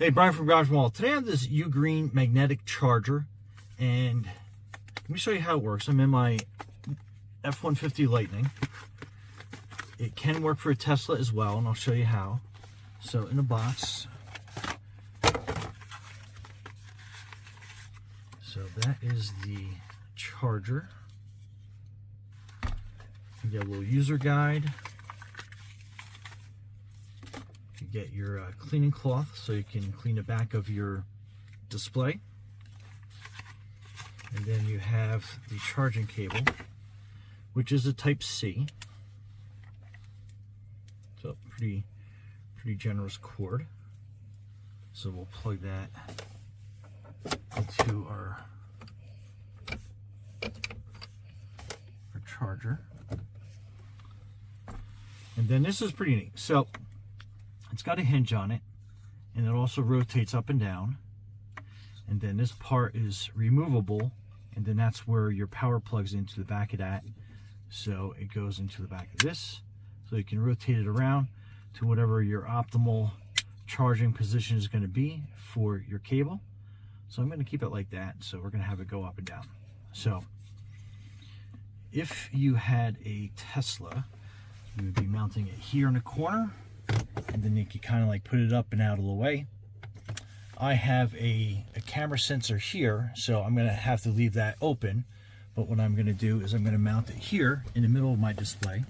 Hey, Brian from Garage Mall. Today I have this UGREEN magnetic charger, and let me show you how it works. I'm in my F-150 Lightning. It can work for a Tesla as well, and I'll show you how. So in the box, so that is the charger. You get a little user guide. You get your cleaning cloth so you can clean the back of your display. And then you have the charging cable, which is a Type C. So pretty generous cord. So we'll plug that into our charger. And then this is pretty neat. So it's got a hinge on it, and it also rotates up and down. And then this part is removable, and then that's where your power plugs into the back of that. So it goes into the back of this, so you can rotate it around to whatever your optimal charging position is going to be for your cable. So I'm going to keep it like that, so we're going to have it go up and down. So if you had a Tesla, you would be mounting it here in the corner, and then you can kind of like put it up and out of the way. I have a camera sensor here, so I'm going to have to leave that open. But what I'm going to do is I'm going to mount it here in the middle of my display.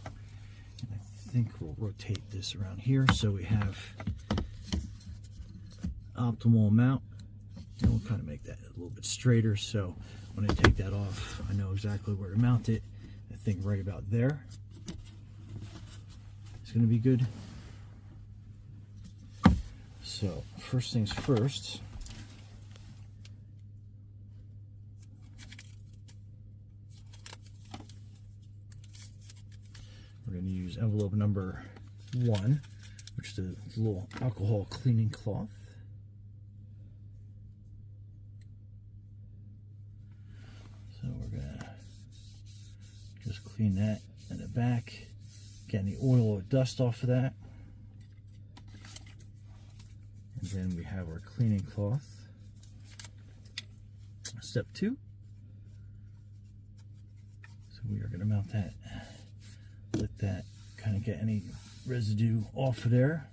And I think we'll rotate this around here so we have optimal amount. And we'll kind of make that a little bit straighter, so when I take that off, I know exactly where to mount it. I think right about there. It's going to be good. So first things first, we're going to use envelope number 1, which is the little alcohol cleaning cloth. So we're going to just clean that in the back, get any oil or dust off of that. And then we have our cleaning cloth. Step 2. So we are going to mount that, let that kind of get any residue off of there.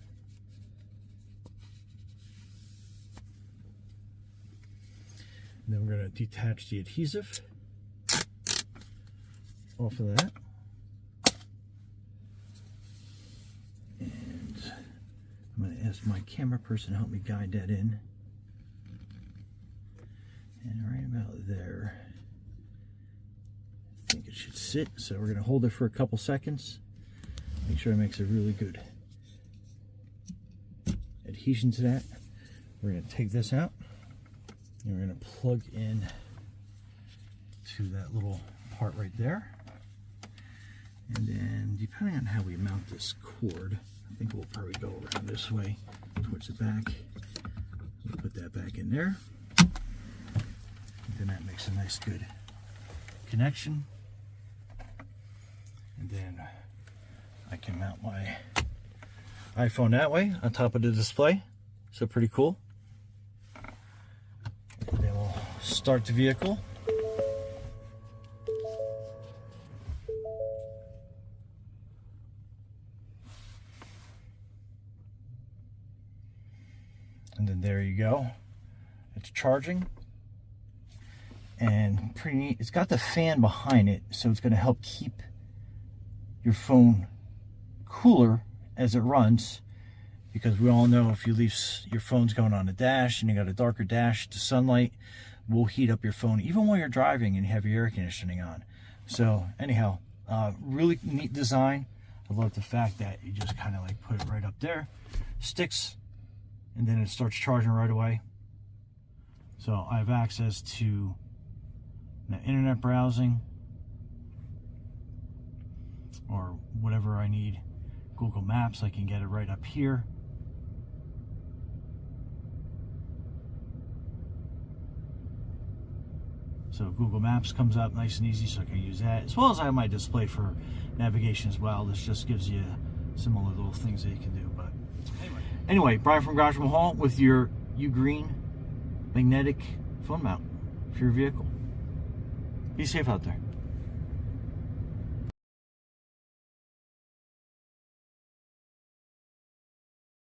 And then we're going to detach the adhesive off of that. And I'm going to ask my camera person to help me guide that in. And right about there, I think it should sit. So we're going to hold it for a couple seconds. Make sure it makes a really good adhesion to that. We're going to take this out, and we're going to plug in to that little part right there. And then, depending on how we mount this cord, I think we'll probably go around this way towards the back. We'll put that back in there. And then that makes a nice good connection. And then I can mount my iPhone that way on top of the display. So pretty cool. And then we'll start the vehicle. And then there you go. It's charging. And pretty neat. It's got the fan behind it, so it's going to help keep your phone cooler as it runs. Because we all know if you leave your phone's going on the dash and you got a darker dash, the sunlight will heat up your phone even while you're driving and you have your air conditioning on. So anyhow, really neat design. I love the fact that you just kind of like put it right up there, sticks, and then it starts charging right away. So I have access to internet browsing or whatever I need. Google Maps, I can get it right up here. So Google Maps comes up nice and easy, so I can use that. As well as I have my display for navigation as well. This just gives you similar little things that you can do. But anyway. Anyway, Brian from Garage Mahal with your UGREEN magnetic phone mount for your vehicle. Be safe out there.